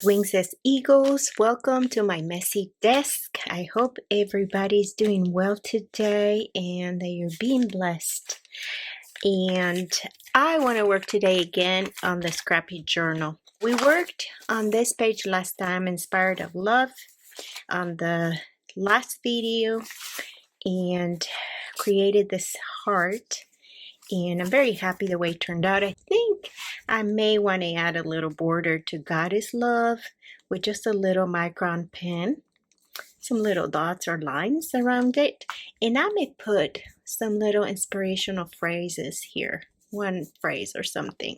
Wings as Eagles, welcome to my messy desk. I hope everybody's doing well today and that you're being blessed. And I want to work today again on the Scrappy Journal. We worked on this page last time, Inspired of Love, on the last video, and created this heart. And I'm very happy the way it turned out. I think I may want to add a little border to God is Love with just a little micron pen, some little dots or lines around it. And I may put some little inspirational phrases here, one phrase or something.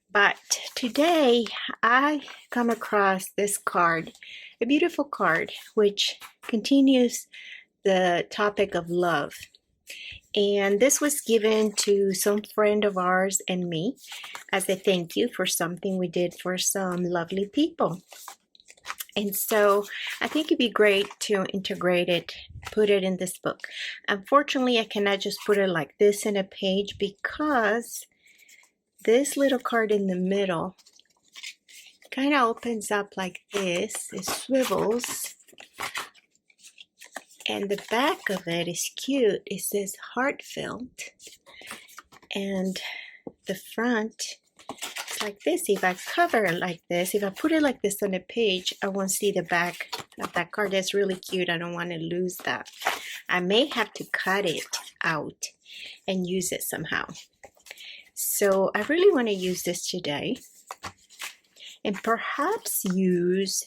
But today I come across this card, a beautiful card, which continues the topic of love. And this was given to some friend of ours and me as a thank you for something we did for some lovely people. And so I think it'd be great to integrate it, put it in this book. Unfortunately, I cannot just put it like this in a page because this little card in the middle kind of opens up like this. It swivels. And the back of it is cute. It says heartfelt. And the front is like this. If I cover it like this, if I put it like this on the page, I won't see the back of that card. That's really cute. I don't want to lose that. I may have to cut it out and use it somehow. So I really want to use this today. And perhaps use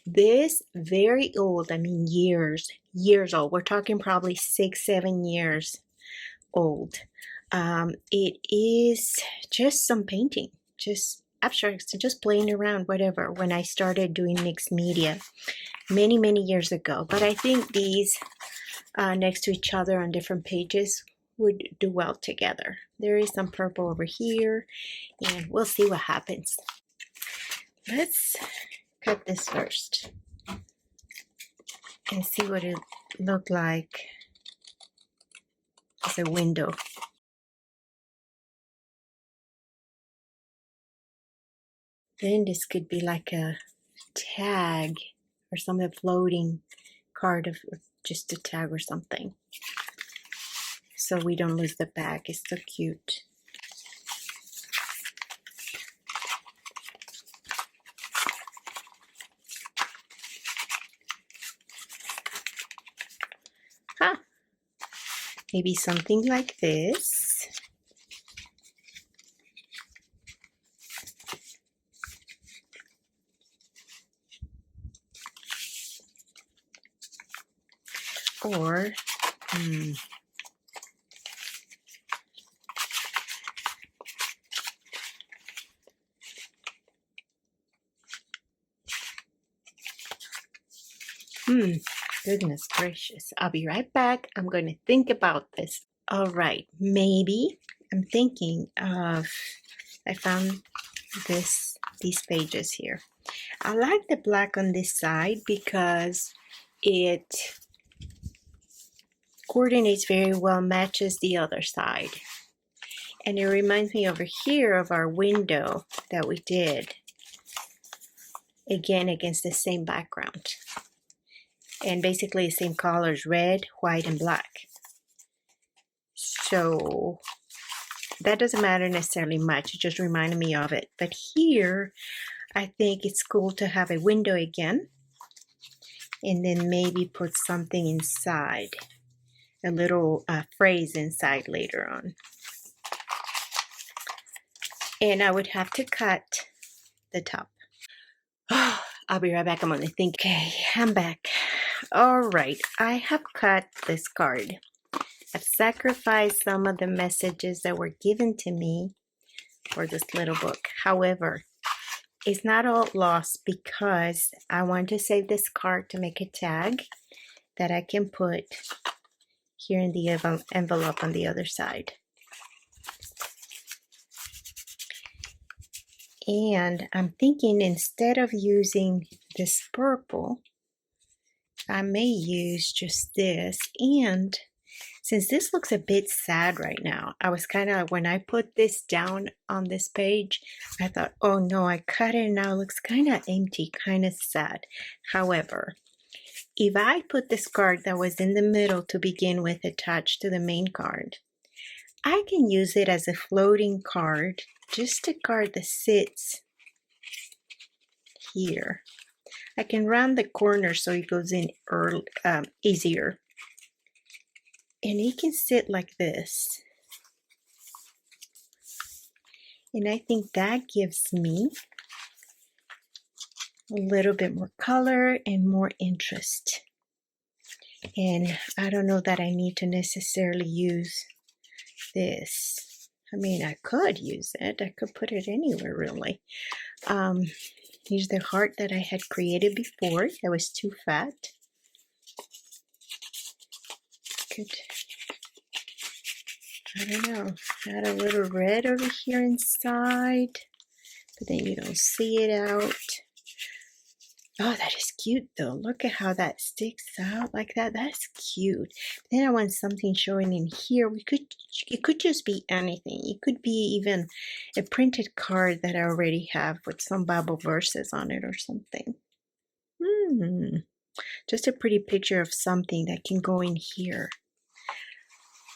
this very old, I mean years old. We're talking probably 6-7 years old. It is just some painting, just abstracts, just playing around, whatever, when I started doing mixed media many years ago. But I think these next to each other on different pages would do well together. There is some purple over here, and we'll see what happens. Let's cut this first and see what it looked like as a window. Then this could be like a tag or some floating card of just a tag or something. So we don't lose the back. It's so cute. Huh. Maybe something like this. Or goodness gracious. I'll be right back. I'm going to think about this. All right, maybe I'm thinking of, I found these pages here. I like the black on this side because it coordinates very well, matches the other side. And it reminds me over here of our window that we did, again against the same background. And basically the same colors, red, white, and black. So that doesn't matter necessarily much, it just reminded me of it. But here, I think it's cool to have a window again, and then maybe put something inside, a little phrase inside later on. And I would have to cut the top. I'll be right back. I'm gonna think. Okay, I'm back. All right, I have cut this card. I've sacrificed some of the messages that were given to me for this little book. However, it's not all lost because I want to save this card to make a tag that I can put here in the envelope on the other side. And I'm thinking instead of using this purple, I may use just this. And Since this looks a bit sad right now, I was kind of, when I put this down on this page, I thought, oh no, I cut it and now it looks kind of empty, kind of sad. However, if I put this card that was in the middle to begin with attached to the main card, I can use it as a floating card, just a card that sits here. I can round the corner so it goes in easier. And it can sit like this. And I think that gives me a little bit more color and more interest. And I don't know that I need to necessarily use this. I mean, I could use it. I could put it anywhere, really. Here's the heart that I had created before. That was too fat. Could, I don't know, add a little red over here inside, but then you don't see it out. Oh, that is cute though. Look at how that sticks out like that. That's cute. Then I want something showing in here. It could just be anything. It could be even a printed card that I already have with some Bible verses on it or something. Just a pretty picture of something that can go in here.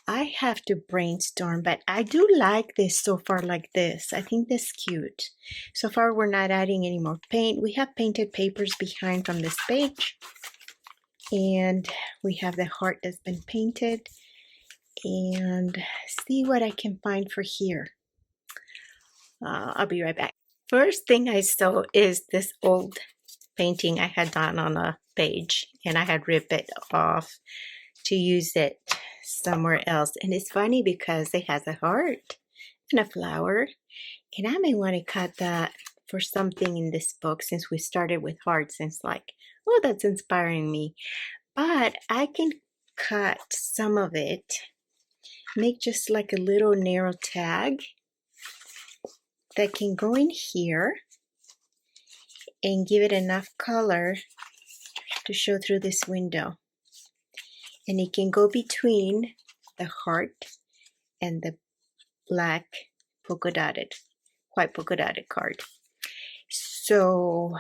I have to brainstorm, but I do like this so far like this. I think that's cute. So far, we're not adding any more paint. We have painted papers behind from this page. And we have the heart that's been painted. And see what I can find for here. I'll be right back. First thing I saw is this old painting I had done on a page. And I had ripped it off to use it somewhere else. And it's funny because it has a heart and a flower, and I may want to cut that for something in this book, since we started with hearts, and it's like, oh, that's inspiring me. But I can cut some of it, make just like a little narrow tag that can go in here and give it enough color to show through this window. And it can go between the heart and the black white polka dotted card. So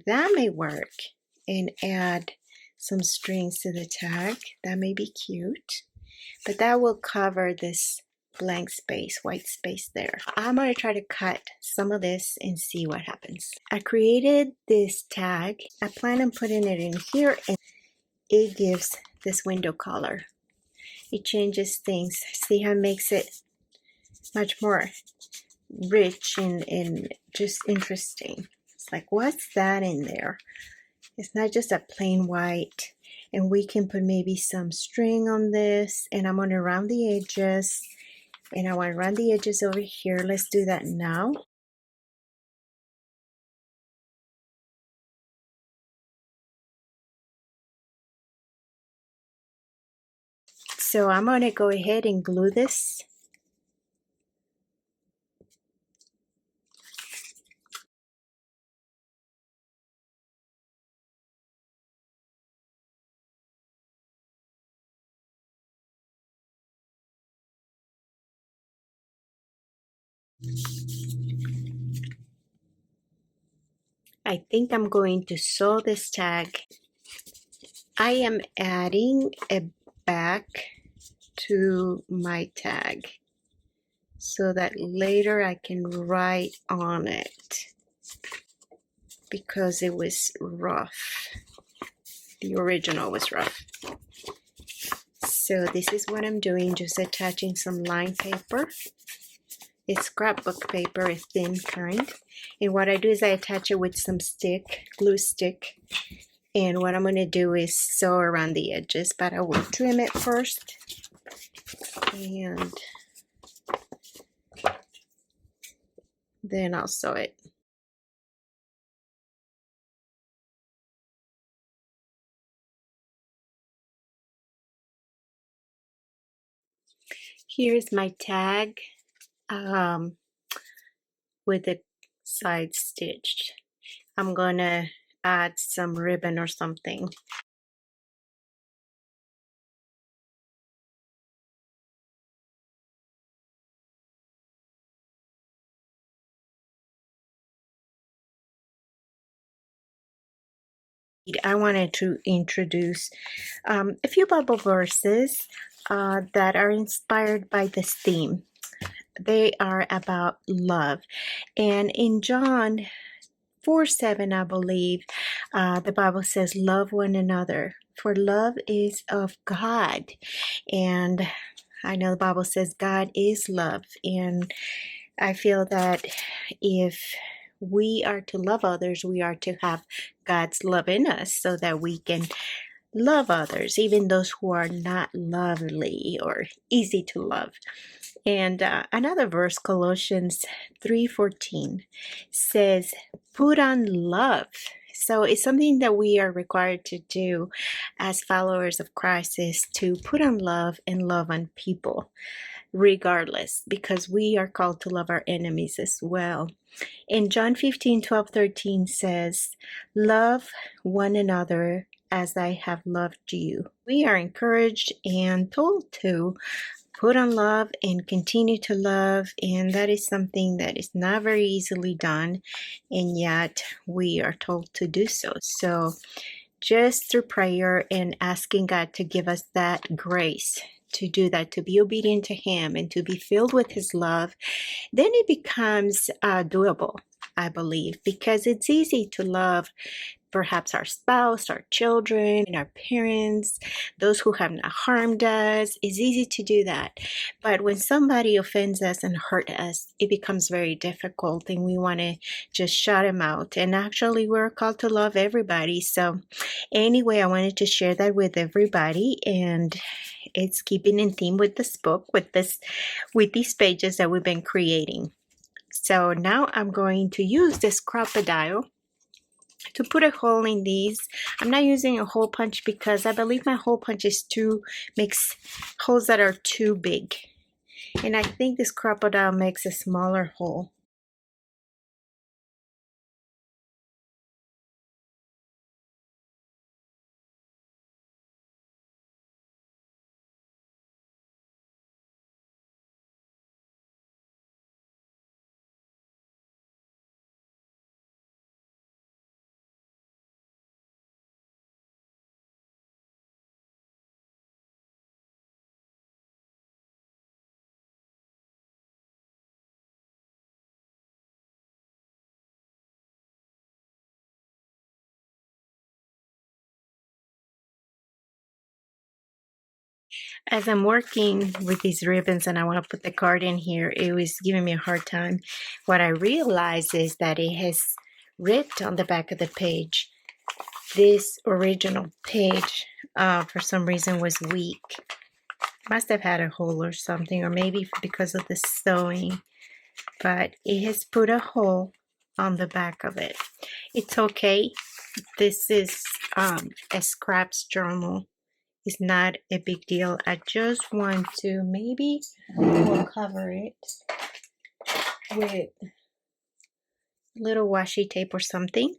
that may work, and add some strings to the tag. That may be cute, but that will cover this blank space, white space there. I'm going to try to cut some of this and see what happens. I created this tag. I plan on putting it in here, and it gives this window color. It changes things. See how it makes it much more rich and just interesting. It's like, what's that in there? It's not just a plain white. And we can put maybe some string on this, and I'm going to round the edges, and I want to round the edges over here. Let's do that now. So I'm going to go ahead and glue this. I think I'm going to sew this tag. I am adding a back to my tag so that later I can write on it, because it was rough. The original was rough. So this is what I'm doing, just attaching some line paper. It's scrapbook paper, a thin kind. And what I do is I attach it with some glue stick. And what I'm going to do is sew around the edges, but I will trim it first. And then I'll sew it. Here's my tag with the side stitched. I'm gonna add some ribbon or something. I wanted to introduce a few Bible verses that are inspired by this theme. They are about love. And in John 4:7, I believe, the Bible says, love one another, for love is of God. And I know the Bible says God is love. And I feel that if we are to love others, we are to have God's love in us so that we can love others, even those who are not lovely or easy to love. And another verse, Colossians 3:14, says, put on love. So it's something that we are required to do as followers of Christ, is to put on love and love on people regardless, because we are called to love our enemies as well. In John 15:12-13 says, love one another as I have loved you. We are encouraged and told to put on love and continue to love, and that is something that is not very easily done, and yet we are told to do so. So just through prayer and asking God to give us that grace to do that, to be obedient to Him and to be filled with His love, then it becomes doable, I believe, because it's easy to love perhaps our spouse, our children, and our parents, those who have not harmed us. It's easy to do that. But when somebody offends us and hurt us, it becomes very difficult, and we want to just shut them out. And actually, we're called to love everybody. So anyway, I wanted to share that with everybody, and it's keeping in theme with this book, with these pages that we've been creating. So now I'm going to use this crocodile to put a hole in these. I'm not using a hole punch because I believe my hole punch makes holes that are too big. And I think this crocodile makes a smaller hole. As I'm working with these ribbons and I want to put the card in here, it was giving me a hard time. What I realized is that it has ripped on the back of the page. This original page, for some reason, was weak. Must have had a hole or something, or maybe because of the sewing, but it has put a hole on the back of it. It's okay. This is a scraps journal. It's not a big deal. I just want to, maybe we'll cover it with little washi tape or something,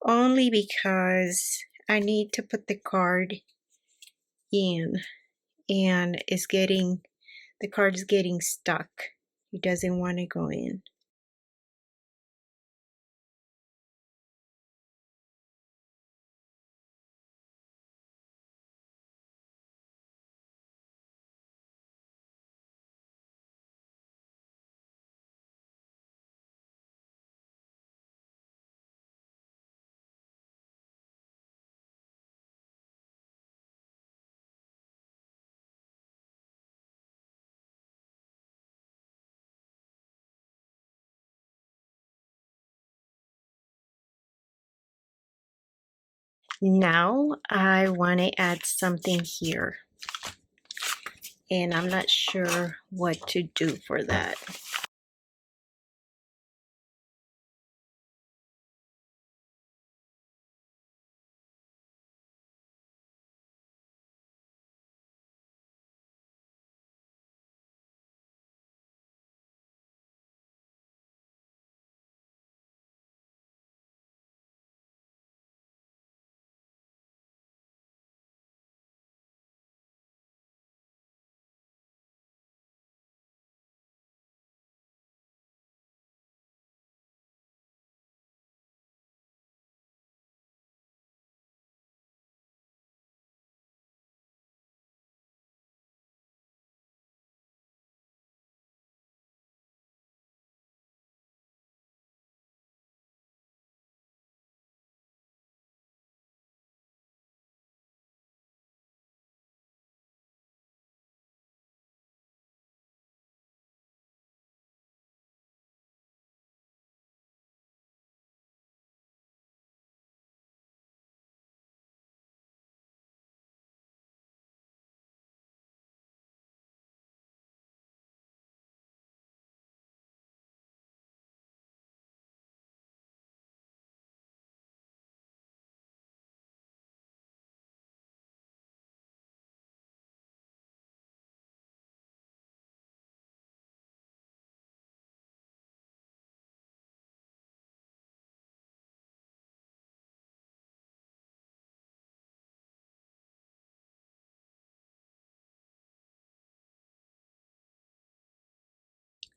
only because I need to put the card in, and the card is getting stuck. It doesn't want to go in. Now I want to add something here, and I'm not sure what to do for that.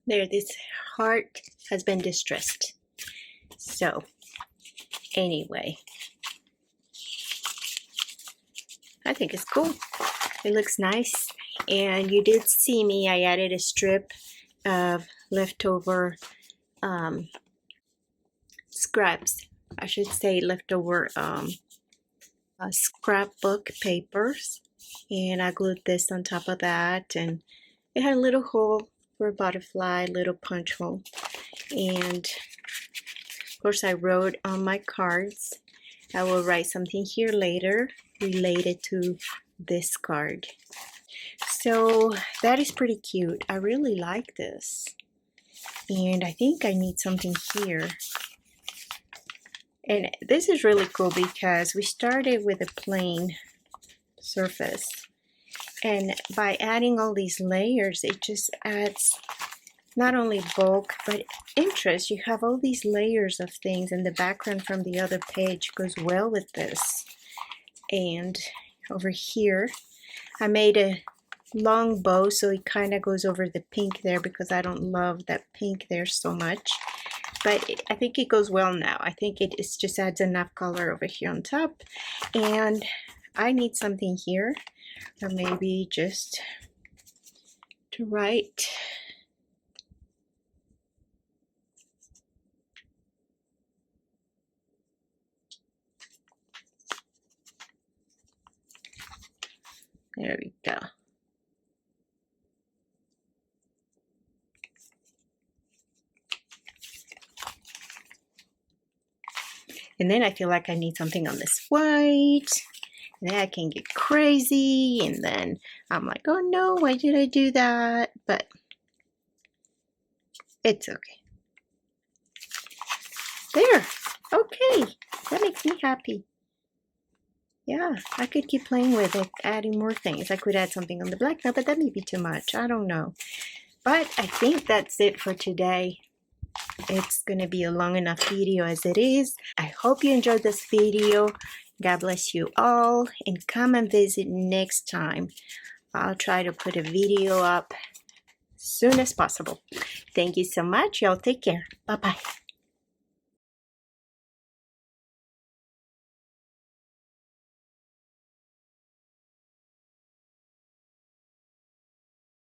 There, this heart has been distressed. So anyway, I think it's cool. It looks nice. And you did see me, I added a strip of leftover scraps. I should say leftover scrapbook papers. And I glued this on top of that. And it had a little hole for a butterfly, little punch hole. And of course I wrote on my cards. I will write something here later related to this card. So that is pretty cute. I really like this. And I think I need something here. And this is really cool because we started with a plain surface. And by adding all these layers, it just adds not only bulk, but interest. You have all these layers of things, and the background from the other page goes well with this. And over here, I made a long bow, so it kind of goes over the pink there because I don't love that pink there so much. But I think it goes well now. I think it just adds enough color over here on top. And I need something here, or maybe just to write. There we go. And then I feel like I need something on this white. And then I can get crazy. And then I'm like, oh no, why did I do that? But it's okay. There. Okay. That makes me happy. Yeah, I could keep playing with it, adding more things. I could add something on the black now, but that may be too much. I don't know. But I think that's it for today. It's going to be a long enough video as it is. I hope you enjoyed this video. God bless you all, and come and visit next time. I'll try to put a video up as soon as possible. Thank you so much. Y'all take care. Bye-bye.